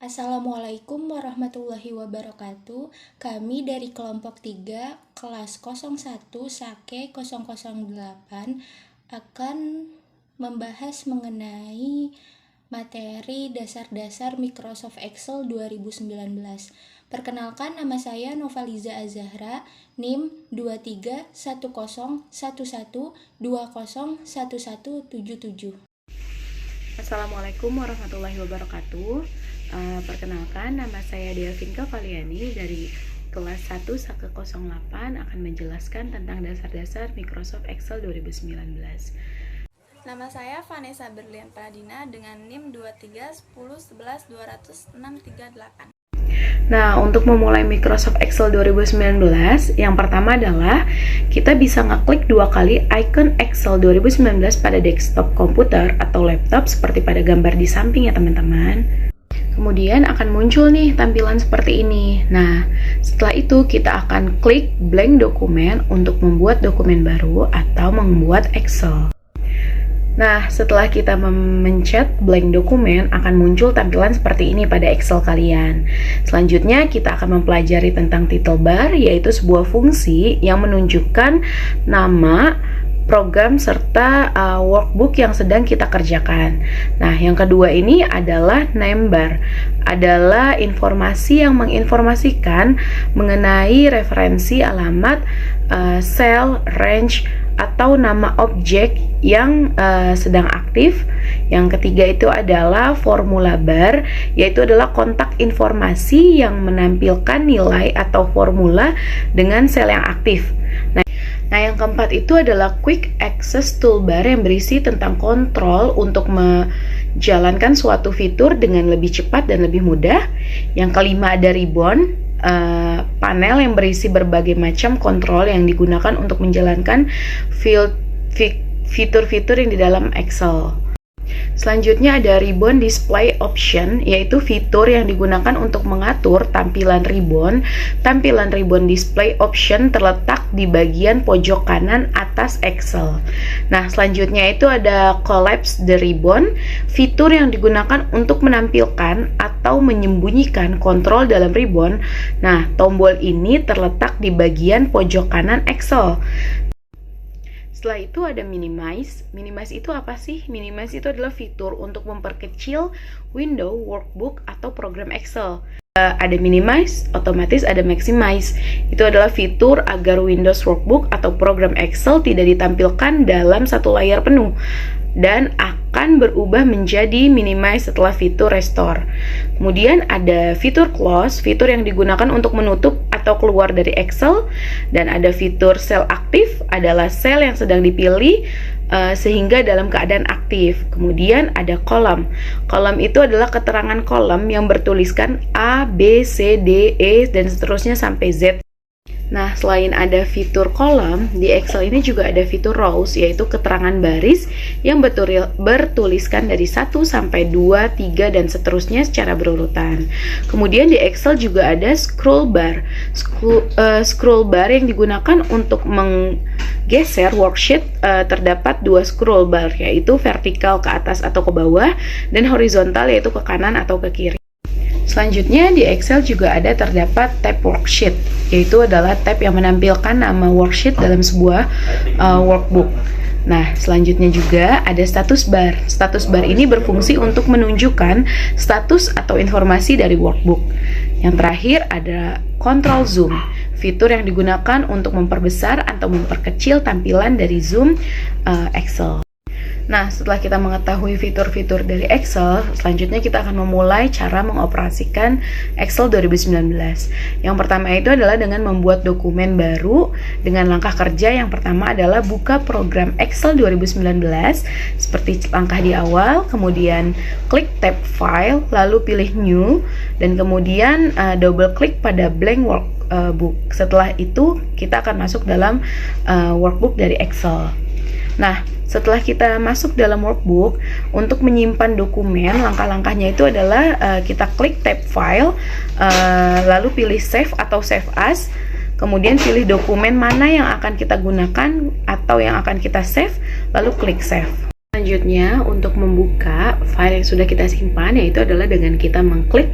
Assalamualaikum warahmatullahi wabarakatuh. Kami dari kelompok 3 kelas 01 Sake 008 akan membahas mengenai materi dasar-dasar Microsoft Excel 2019. Perkenalkan, nama saya Novaliza Azahra, NIM 231011201177. Assalamualaikum warahmatullahi wabarakatuh. Perkenalkan, nama saya Delvinka Valiani dari kelas 1 Sake 08 akan menjelaskan tentang dasar-dasar Microsoft Excel 2019. Nama saya Vanessa Berlian Pradina dengan NIM 231011200638. Nah, untuk memulai Microsoft Excel 2019, yang pertama adalah kita bisa ngeklik 2 kali icon Excel 2019 pada desktop komputer atau laptop seperti pada gambar di samping ya teman-teman. Kemudian akan muncul nih tampilan seperti ini. Nah, setelah itu kita akan klik blank dokumen untuk membuat dokumen baru atau membuat Excel. Nah, setelah kita memencet blank dokumen, akan muncul tampilan seperti ini pada Excel kalian. Selanjutnya, kita akan mempelajari tentang title bar, yaitu sebuah fungsi yang menunjukkan nama, program, serta workbook yang sedang kita kerjakan. Nah, yang kedua ini adalah name bar, adalah informasi yang menginformasikan mengenai referensi alamat, sel, range, atau nama objek yang sedang aktif. Yang ketiga itu adalah formula bar, yaitu adalah kontak informasi yang menampilkan nilai atau formula dengan sel yang aktif. Nah, yang keempat itu adalah quick access toolbar yang berisi tentang kontrol untuk menjalankan suatu fitur dengan lebih cepat dan lebih mudah. Yang kelima ada ribbon, panel yang berisi berbagai macam kontrol yang digunakan untuk menjalankan fitur-fitur yang di dalam Excel. Selanjutnya ada ribbon display option, yaitu fitur yang digunakan untuk mengatur tampilan ribbon. Tampilan ribbon display option terletak di bagian pojok kanan atas Excel. Nah, selanjutnya itu ada collapse the ribbon, fitur yang digunakan untuk menampilkan atau menyembunyikan kontrol dalam ribbon. Nah, tombol ini terletak di bagian pojok kanan Excel. Setelah itu ada minimize. Minimize itu apa sih? Minimize itu adalah fitur untuk memperkecil window, workbook, atau program Excel. Ada minimize, otomatis ada maximize. Itu adalah fitur agar Windows Workbook atau program Excel tidak ditampilkan dalam satu layar penuh dan akan berubah menjadi minimize setelah fitur restore. Kemudian ada fitur close, fitur yang digunakan untuk menutup atau keluar dari Excel, dan ada fitur sel aktif, adalah sel yang sedang dipilih sehingga dalam keadaan aktif. Kemudian ada kolom. Kolom itu adalah keterangan kolom yang bertuliskan A, B, C, D, E, dan seterusnya sampai Z. Nah, selain ada fitur kolom, di Excel ini juga ada fitur rows, yaitu keterangan baris yang bertuliskan dari 1 sampai 2, 3, dan seterusnya secara berurutan. Kemudian di Excel juga ada scroll bar. Scroll bar yang digunakan untuk menggeser worksheet. Terdapat 2 scroll bar, yaitu vertikal ke atas atau ke bawah, dan horizontal yaitu ke kanan atau ke kiri. Selanjutnya di Excel juga ada terdapat tab worksheet, yaitu adalah tab yang menampilkan nama worksheet dalam sebuah workbook. Nah, selanjutnya juga ada status bar. Status bar ini berfungsi untuk menunjukkan status atau informasi dari workbook. Yang terakhir ada control zoom, fitur yang digunakan untuk memperbesar atau memperkecil tampilan dari zoom Excel. Nah, setelah kita mengetahui fitur-fitur dari Excel, selanjutnya kita akan memulai cara mengoperasikan Excel 2019. Yang pertama itu adalah dengan membuat dokumen baru dengan langkah kerja. Yang pertama adalah buka program Excel 2019 seperti langkah di awal, kemudian klik tab file, lalu pilih new, dan kemudian double klik pada blank workbook. Setelah itu kita akan masuk dalam workbook dari Excel. Nah, setelah kita masuk dalam workbook, untuk menyimpan dokumen, langkah-langkahnya itu adalah kita klik tab file, lalu pilih save atau save as, kemudian pilih dokumen mana yang akan kita gunakan atau yang akan kita save, lalu klik save. Selanjutnya, untuk membuka file yang sudah kita simpan, yaitu adalah dengan kita mengklik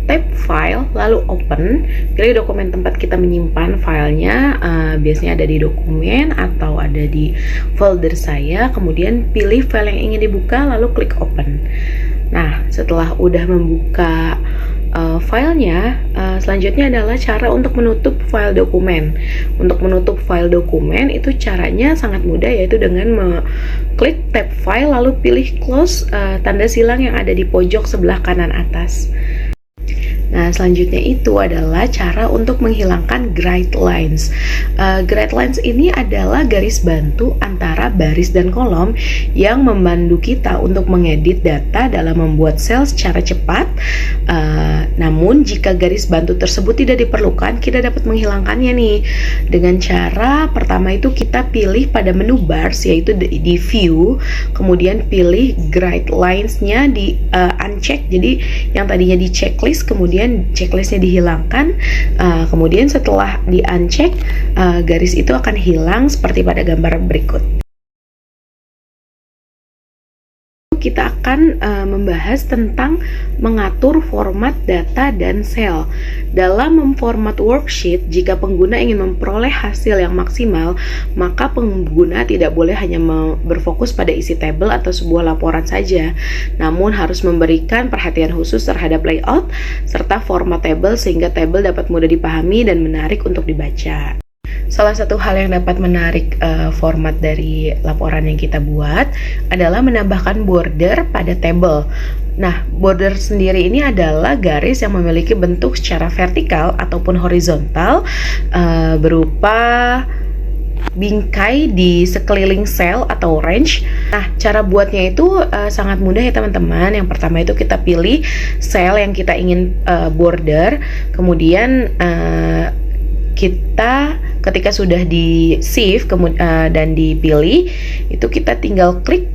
tab file, lalu open, pilih dokumen tempat kita menyimpan filenya, biasanya ada di dokumen atau ada di folder saya, kemudian pilih file yang ingin dibuka, lalu klik open. Nah, setelah udah membuka filenya, selanjutnya adalah cara untuk menutup file dokumen. Untuk menutup file dokumen itu caranya sangat mudah, yaitu dengan mengklik tab file lalu pilih close, tanda silang yang ada di pojok sebelah kanan atas. Nah, selanjutnya itu adalah cara untuk menghilangkan grid lines. Grid lines ini adalah garis bantu antara baris dan kolom yang membantu kita untuk mengedit data dalam membuat sel secara cepat. Namun, jika garis bantu tersebut tidak diperlukan, kita dapat menghilangkannya nih. Dengan cara pertama itu kita pilih pada menu bars, yaitu di view, kemudian pilih grid lines-nya di uncheck. Jadi, yang tadinya di checklist, kemudian checklistnya dihilangkan, kemudian setelah di uncheck, garis itu akan hilang seperti pada gambar berikut. Kita akan membahas tentang mengatur format data dan sel. Dalam memformat worksheet, jika pengguna ingin memperoleh hasil yang maksimal, maka pengguna tidak boleh hanya berfokus pada isi tabel atau sebuah laporan saja, namun harus memberikan perhatian khusus terhadap layout serta format tabel sehingga tabel dapat mudah dipahami dan menarik untuk dibaca. Salah satu hal yang dapat menarik format dari laporan yang kita buat adalah menambahkan border pada tabel. Nah, border sendiri ini adalah garis yang memiliki bentuk secara vertikal ataupun horizontal, berupa bingkai di sekeliling sel atau range. Nah, cara buatnya itu sangat mudah ya teman-teman. Yang pertama itu kita pilih sel yang kita ingin border, kemudian kita ketika sudah di save dan dipilih, itu kita tinggal klik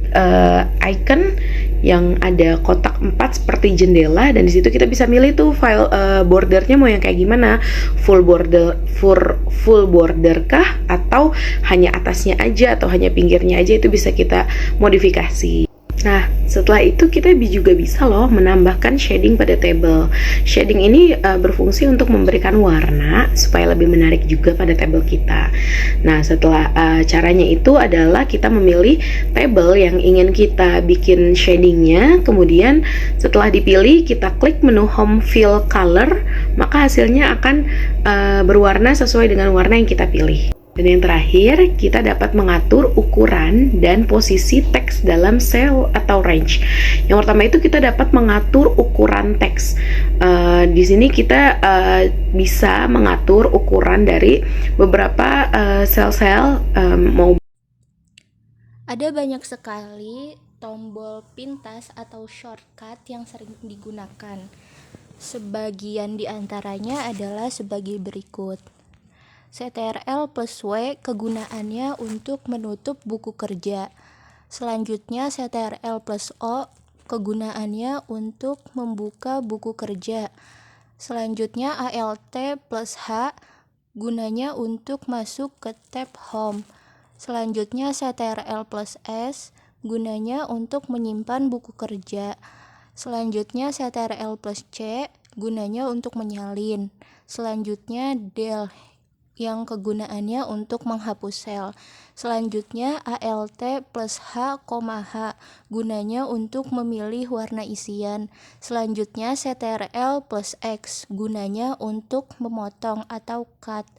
icon yang ada kotak 4 seperti jendela, dan disitu kita bisa milih tuh file bordernya mau yang kayak gimana, full border kah, atau hanya atasnya aja atau hanya pinggirnya aja, itu bisa kita modifikasi. Nah, setelah itu kita juga bisa loh menambahkan shading pada table. Shading ini berfungsi untuk memberikan warna supaya lebih menarik juga pada table kita. Nah, setelah caranya itu adalah kita memilih table yang ingin kita bikin shadingnya. Kemudian setelah dipilih, kita klik menu Home Fill Color, maka hasilnya akan berwarna sesuai dengan warna yang kita pilih. Dan yang terakhir, kita dapat mengatur ukuran dan posisi teks dalam sel atau range. Yang pertama itu kita dapat mengatur ukuran teks. Di sini kita bisa mengatur ukuran dari beberapa sel-sel. Ada banyak sekali tombol pintas atau shortcut yang sering digunakan. Sebagian di antaranya adalah sebagai berikut. Ctrl+W kegunaannya untuk menutup buku kerja. Selanjutnya Ctrl+O kegunaannya untuk membuka buku kerja. Selanjutnya Alt+H gunanya untuk masuk ke tab Home. Selanjutnya Ctrl+S gunanya untuk menyimpan buku kerja. Selanjutnya Ctrl+C gunanya untuk menyalin. Selanjutnya Del yang kegunaannya untuk menghapus sel. Selanjutnya Alt+H, H gunanya untuk memilih warna isian. Selanjutnya Ctrl+X gunanya untuk memotong atau cut.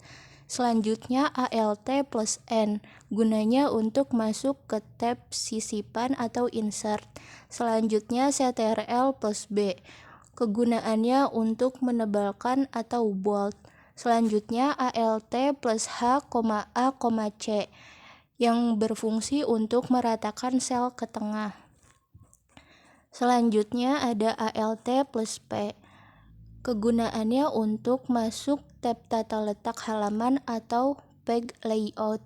Selanjutnya Alt+N gunanya untuk masuk ke tab sisipan atau insert. Selanjutnya Ctrl+B kegunaannya untuk menebalkan atau bold. Selanjutnya Alt+H, A, C yang berfungsi untuk meratakan sel ke tengah. Selanjutnya ada Alt+P kegunaannya untuk masuk tab tata letak halaman atau page layout.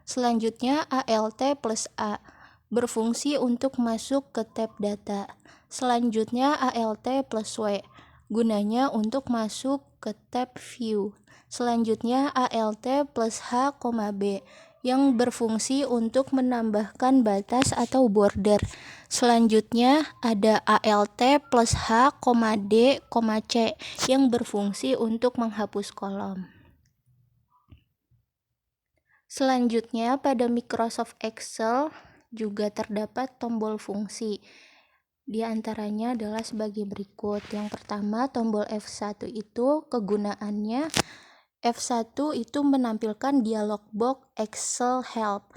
Selanjutnya Alt+A berfungsi untuk masuk ke tab data. Selanjutnya Alt+W gunanya untuk masuk ke tab view. Selanjutnya Alt+H, B yang berfungsi untuk menambahkan batas atau border. Selanjutnya ada ALT plus H, D, C yang berfungsi untuk menghapus kolom. Selanjutnya pada Microsoft Excel juga terdapat tombol fungsi. Di antaranya adalah sebagai berikut. Yang pertama, tombol F1 itu kegunaannya, F1 itu menampilkan dialog box Excel Help.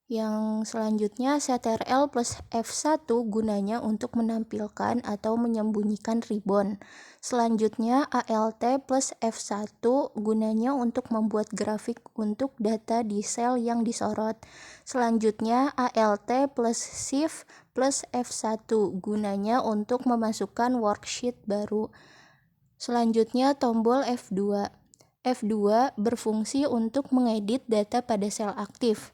Yang selanjutnya, Ctrl plus F1 gunanya untuk menampilkan atau menyembunyikan ribbon. Selanjutnya, ALT plus F1 gunanya untuk membuat grafik untuk data di sel yang disorot. Selanjutnya, ALT plus Shift plus F1 gunanya untuk memasukkan worksheet baru. Selanjutnya, tombol F2. F2 berfungsi untuk mengedit data pada sel aktif.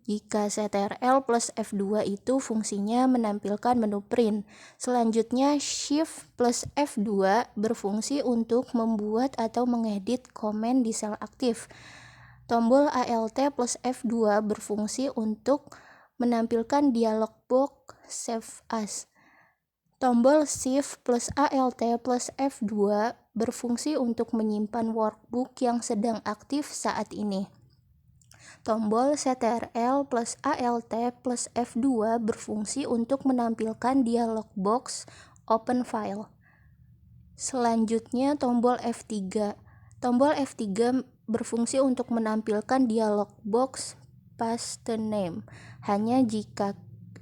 Jika Ctrl plus F2 itu fungsinya menampilkan menu print. Selanjutnya, Shift plus F2 berfungsi untuk membuat atau mengedit komen di sel aktif. Tombol ALT plus F2 berfungsi untuk menampilkan dialog box Save As. Tombol Shift plus ALT plus F2 berfungsi untuk menyimpan workbook yang sedang aktif saat ini. Tombol Ctrl plus ALT plus F2 berfungsi untuk menampilkan dialog box Open File. Selanjutnya tombol F3. Tombol F3 berfungsi untuk menampilkan dialog box Paste Name hanya jika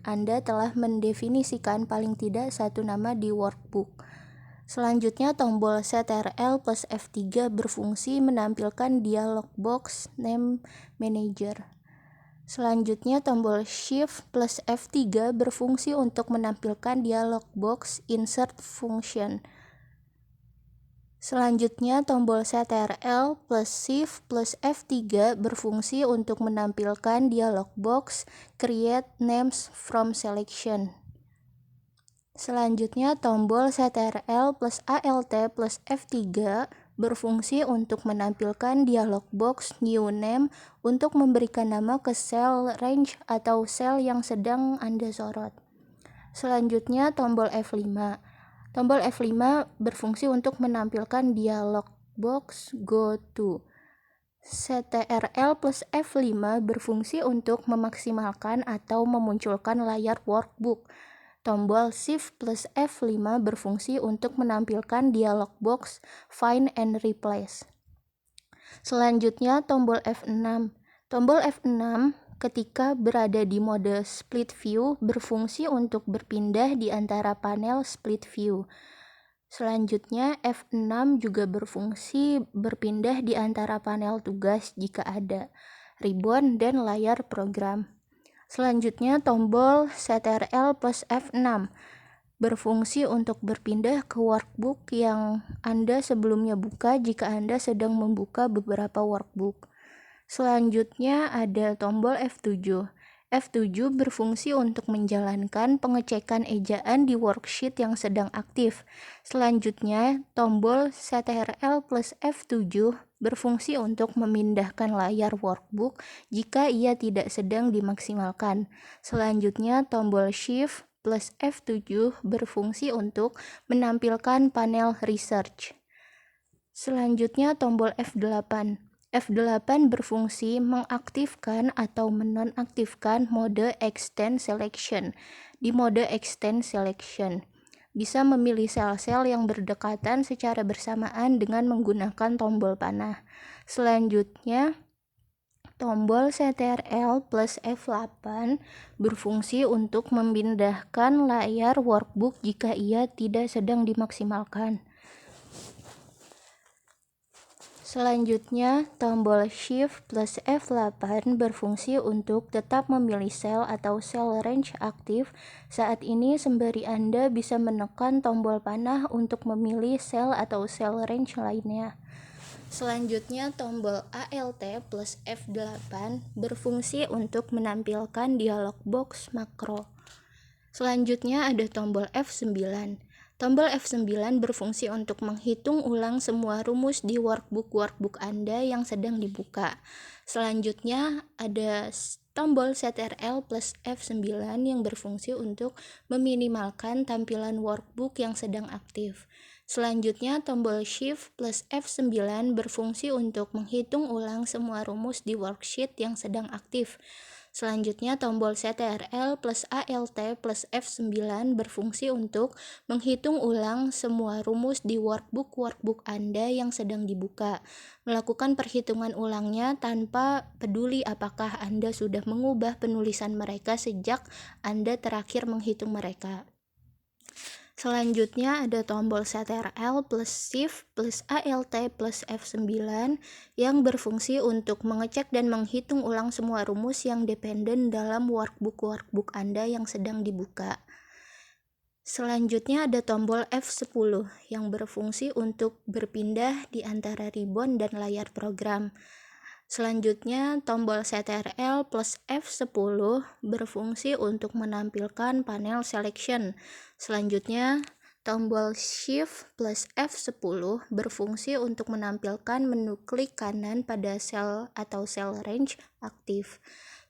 Anda telah mendefinisikan paling tidak satu nama di workbook. Selanjutnya tombol Ctrl plus F3 berfungsi menampilkan dialog box Name Manager. Selanjutnya tombol Shift plus F3 berfungsi untuk menampilkan dialog box Insert Function. Selanjutnya tombol Ctrl plus Shift plus F3 berfungsi untuk menampilkan dialog box Create Names from Selection. Selanjutnya tombol Ctrl plus ALT plus F3 berfungsi untuk menampilkan dialog box New Name untuk memberikan nama ke sel range atau sel yang sedang Anda sorot. Selanjutnya tombol F5. Tombol F5 berfungsi untuk menampilkan dialog box Go To. Ctrl plus F5 berfungsi untuk memaksimalkan atau memunculkan layar workbook. Tombol Shift plus F5 berfungsi untuk menampilkan dialog box Find and Replace. Selanjutnya tombol F6. Tombol F6 ketika berada di mode split view berfungsi untuk berpindah di antara panel split view. Selanjutnya F6 juga berfungsi berpindah di antara panel tugas jika ada, ribbon dan layar program. Selanjutnya tombol Ctrl plus F6 berfungsi untuk berpindah ke workbook yang Anda sebelumnya buka jika Anda sedang membuka beberapa workbook. Selanjutnya ada tombol F7. F7 berfungsi untuk menjalankan pengecekan ejaan di worksheet yang sedang aktif. Selanjutnya, tombol Ctrl plus F7 berfungsi untuk memindahkan layar workbook jika ia tidak sedang dimaksimalkan. Selanjutnya, tombol Shift plus F7 berfungsi untuk menampilkan panel Research. Selanjutnya, tombol F8. F8 berfungsi mengaktifkan atau menonaktifkan mode Extend Selection. Di mode Extend Selection, bisa memilih sel-sel yang berdekatan secara bersamaan dengan menggunakan tombol panah. Selanjutnya, tombol Ctrl plus F8 berfungsi untuk memindahkan layar workbook jika ia tidak sedang dimaksimalkan. Selanjutnya, tombol Shift plus F8 berfungsi untuk tetap memilih sel atau sel range aktif. Saat ini sembari Anda bisa menekan tombol panah untuk memilih sel atau sel range lainnya. Selanjutnya, tombol ALT plus F8 berfungsi untuk menampilkan dialog box makro. Selanjutnya ada tombol F9. Tombol F9 berfungsi untuk menghitung ulang semua rumus di workbook Anda yang sedang dibuka. Selanjutnya ada tombol Ctrl plus F9 yang berfungsi untuk meminimalkan tampilan workbook yang sedang aktif. Selanjutnya tombol Shift plus F9 berfungsi untuk menghitung ulang semua rumus di worksheet yang sedang aktif. Selanjutnya tombol Ctrl plus Alt plus F9 berfungsi untuk menghitung ulang semua rumus di workbook Anda yang sedang dibuka. Melakukan perhitungan ulangnya tanpa peduli apakah Anda sudah mengubah penulisan mereka sejak Anda terakhir menghitung mereka. Selanjutnya ada tombol Ctrl plus Shift plus Alt plus F9 yang berfungsi untuk mengecek dan menghitung ulang semua rumus yang dependen dalam workbook Anda yang sedang dibuka. Selanjutnya ada tombol F10 yang berfungsi untuk berpindah di antara ribbon dan layar program. Selanjutnya, tombol Ctrl plus F10 berfungsi untuk menampilkan panel selection. Selanjutnya, tombol Shift plus F10 berfungsi untuk menampilkan menu klik kanan pada sel atau cell range aktif.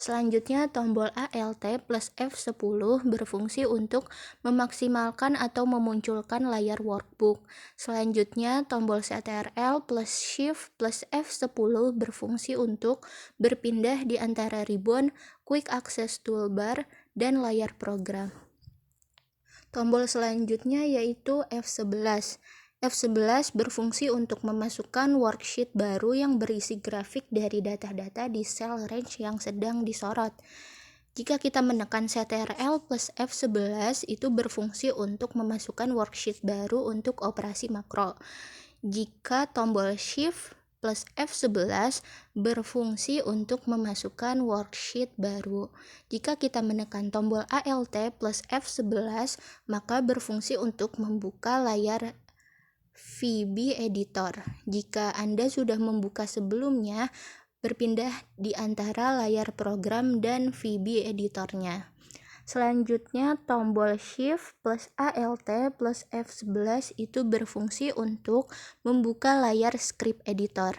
Selanjutnya, tombol Alt plus F10 berfungsi untuk memaksimalkan atau memunculkan layar workbook. Selanjutnya, tombol Ctrl plus Shift plus F10 berfungsi untuk berpindah di antara ribbon, quick access toolbar, dan layar program. Tombol selanjutnya yaitu F11. F11 berfungsi untuk memasukkan worksheet baru yang berisi grafik dari data-data di cell range yang sedang disorot. Jika kita menekan Ctrl plus F11, itu berfungsi untuk memasukkan worksheet baru untuk operasi makro. Jika tombol Shift plus F11 berfungsi untuk memasukkan worksheet baru. Jika kita menekan tombol Alt plus F11, maka berfungsi untuk membuka layar VB Editor. Jika Anda sudah membuka sebelumnya, berpindah di antara layar program dan VB Editornya. Selanjutnya, tombol Shift plus Alt plus F11 itu berfungsi untuk membuka layar script editor.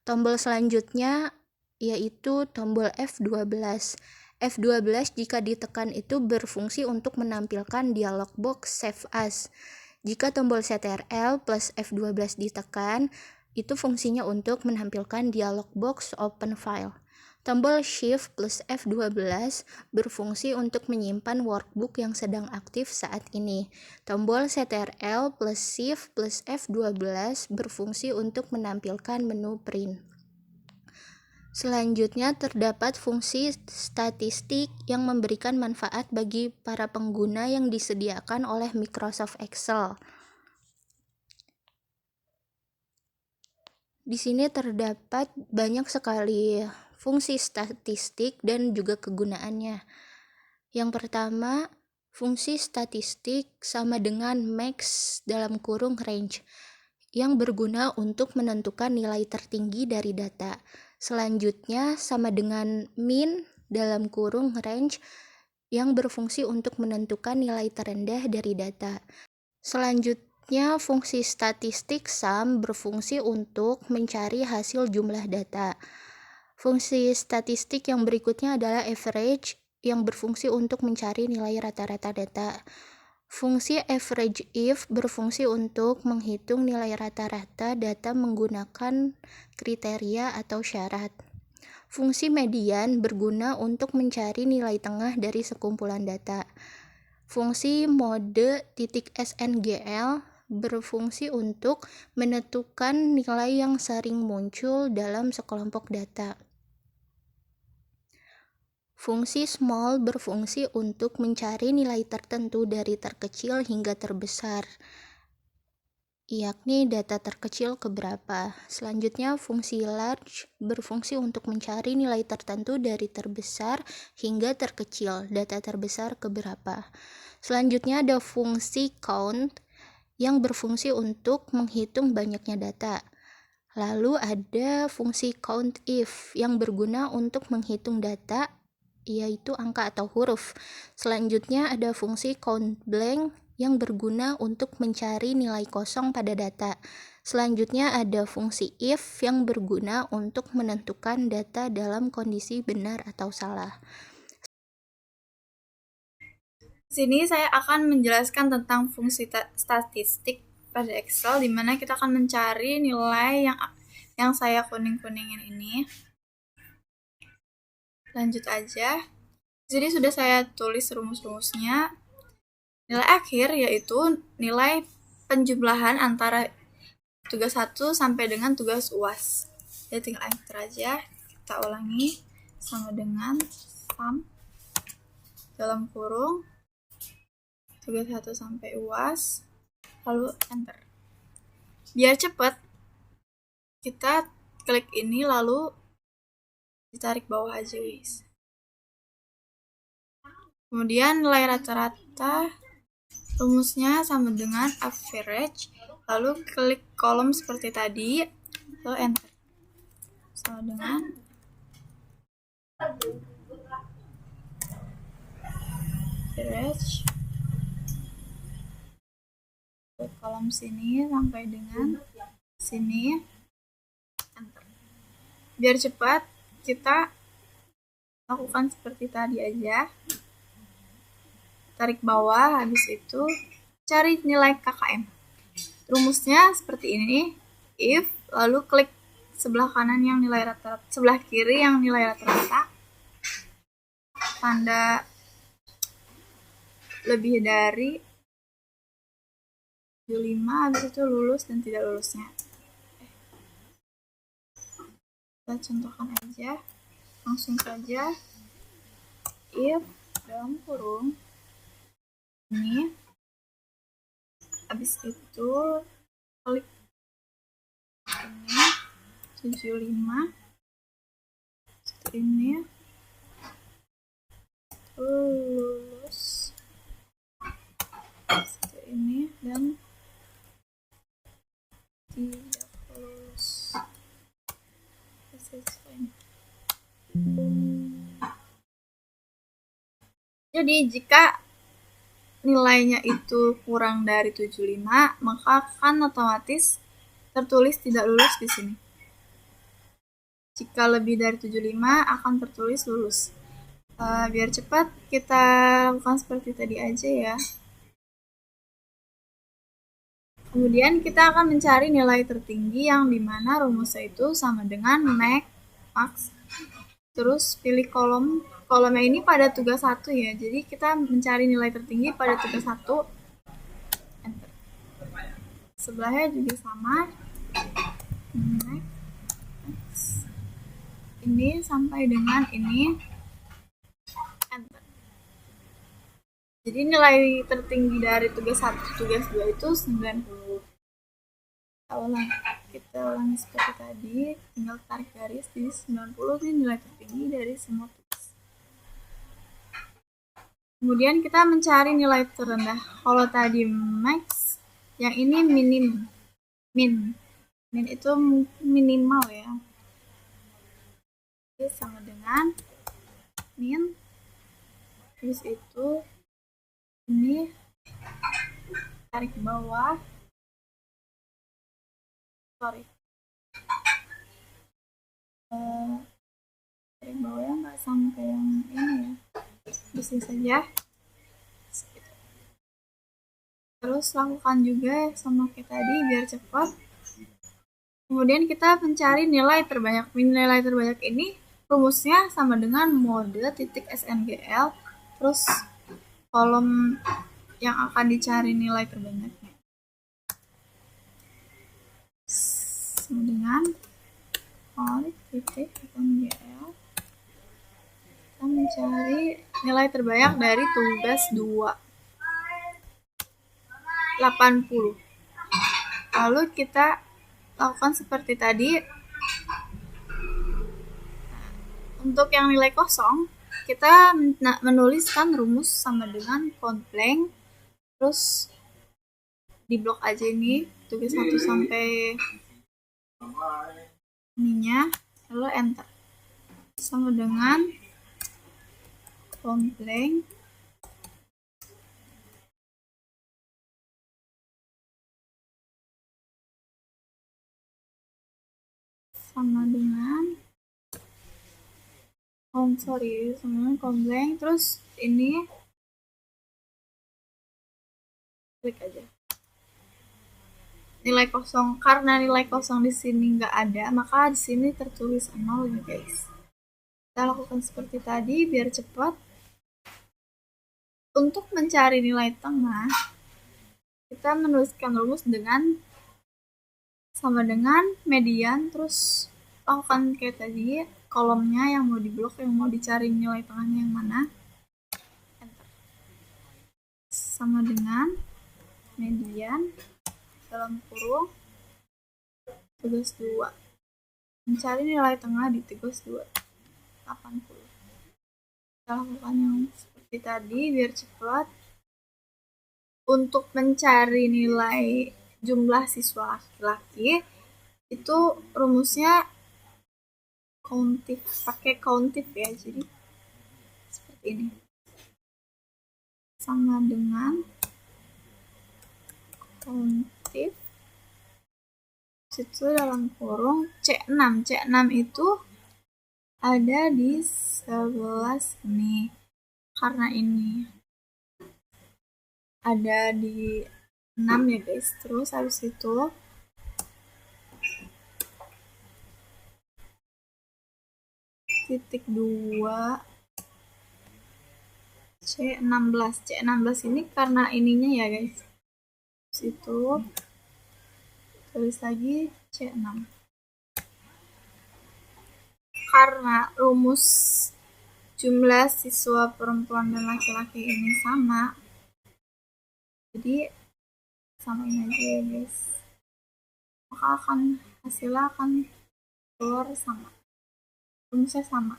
Tombol selanjutnya yaitu tombol F12. F12 jika ditekan itu berfungsi untuk menampilkan dialog box Save As. Jika tombol Ctrl plus F12 ditekan, itu fungsinya untuk menampilkan dialog box Open File. Tombol Shift plus F12 berfungsi untuk menyimpan workbook yang sedang aktif saat ini. Tombol Ctrl plus Shift plus F12 berfungsi untuk menampilkan menu print. Selanjutnya terdapat fungsi statistik yang memberikan manfaat bagi para pengguna yang disediakan oleh Microsoft Excel. Di sini terdapat banyak sekali fungsi statistik dan juga kegunaannya. Yang pertama, fungsi statistik sama dengan max dalam kurung range yang berguna untuk menentukan nilai tertinggi dari data. Selanjutnya sama dengan min dalam kurung range yang berfungsi untuk menentukan nilai terendah dari data. Selanjutnya fungsi statistik sum berfungsi untuk mencari hasil jumlah data. Fungsi statistik yang berikutnya adalah average yang berfungsi untuk mencari nilai rata-rata data. Fungsi average if berfungsi untuk menghitung nilai rata-rata data menggunakan kriteria atau syarat. Fungsi median berguna untuk mencari nilai tengah dari sekumpulan data. Fungsi mode .sngl berfungsi untuk menentukan nilai yang sering muncul dalam sekelompok data. Fungsi small berfungsi untuk mencari nilai tertentu dari terkecil hingga terbesar, yakni data terkecil keberapa. Selanjutnya, fungsi large berfungsi untuk mencari nilai tertentu dari terbesar hingga terkecil, data terbesar keberapa. Selanjutnya ada fungsi count yang berfungsi untuk menghitung banyaknya data. Lalu ada fungsi COUNTIF yang berguna untuk menghitung data, yaitu angka atau huruf. Selanjutnya ada fungsi COUNTBLANK yang berguna untuk mencari nilai kosong pada data. Selanjutnya ada fungsi if yang berguna untuk menentukan data dalam kondisi benar atau salah. Di sini saya akan menjelaskan tentang fungsi statistik pada Excel, di mana kita akan mencari nilai yang saya kuning-kuningin ini. Lanjut aja. Jadi sudah saya tulis rumus-rumusnya. Nilai akhir yaitu nilai penjumlahan antara tugas 1 sampai dengan tugas UAS. Jadi tinggal enter aja. Kita ulangi sama dengan sum dalam kurung tugas 1 sampai UAS, lalu enter. Biar cepat, kita klik ini lalu ditarik bawah aja, guys. Kemudian nilai rata-rata rumusnya sama dengan average, lalu klik kolom seperti tadi, lalu enter. Sama dengan average, klik kolom sini sampai dengan sini, enter. Biar cepat, kita lakukan seperti tadi aja. Tarik bawah, habis itu cari nilai KKM. Rumusnya seperti ini, if, lalu klik sebelah kanan yang nilai rata-rata, sebelah kiri yang nilai rata-rata, tanda lebih dari 75, habis itu lulus dan tidak lulusnya. Kita contohkan aja, langsung saja, if dalam kurung ini, habis itu klik ini 75, ini lulus, ini dan tidak lulus. Jadi jika nilainya itu kurang dari 75, maka akan otomatis tertulis tidak lulus di sini. Jika lebih dari 75 akan tertulis lulus. Biar cepat kita lakukan seperti tadi aja ya. Kemudian kita akan mencari nilai tertinggi yang dimana rumusnya itu sama dengan max. Terus pilih kolomnya ini pada tugas 1 ya. Jadi kita mencari nilai tertinggi pada tugas 1. Enter. Sebelahnya juga sama. Max. Ini sampai dengan ini. Enter. Jadi nilai tertinggi dari tugas 1, tugas 2 itu 90. Kita ulangi seperti tadi, tinggal tarik garis, jadi 90 ini nilai tertinggi dari semua tugas. Kemudian kita mencari nilai terendah. Kalau tadi max, yang ini min itu minimal ya. Jadi sama dengan min, terus itu ini tarik bawah, tarik bawahnya nggak sampai yang ini ya, bisa saja. Terus lakukan juga sama kayak tadi biar cepat. Kemudian kita mencari nilai terbanyak. Nilai terbanyak ini rumusnya sama dengan mode titik SNGL, terus kolom yang akan dicari nilai terbanyaknya sama dengan mode titik SNGL. Kita mencari nilai terbanyak dari tugas 2, 80. Lalu kita lakukan seperti tadi. Untuk yang nilai kosong, kita menuliskan rumus sama dengan count blank, terus di blok aja ini tugas 1 sampai ininya, lalu enter. Sama dengan count blank sama dengan kompleng, terus ini klik aja nilai kosong. Karena nilai kosong di sini nggak ada, maka di sini tertulis 0 ya guys. Kita lakukan seperti tadi biar cepat. Untuk mencari nilai tengah, kita menuliskan rumus dengan sama dengan median, terus lakukan kayak tadi, kolomnya yang mau diblok, yang mau dicari nilai tengahnya yang mana, enter. Sama dengan median dalam kurung tugas 2, mencari nilai tengah di tugas 2 80. Kita lakukan yang seperti tadi biar cepat. Untuk mencari nilai jumlah siswa laki-laki itu rumusnya countif, pakai countif ya, jadi seperti ini, sama dengan countif situ dalam kurung C6. C6 itu ada di 11 ini, karena ini ada di 6 ya guys. Terus habis itu titik 2 C16. C16 ini karena ininya ya guys. Terus itu tulis lagi C6. Karena rumus jumlah siswa perempuan dan laki-laki ini sama, jadi samain aja ya guys, maka hasilnya akan keluar sama, rumusnya sama.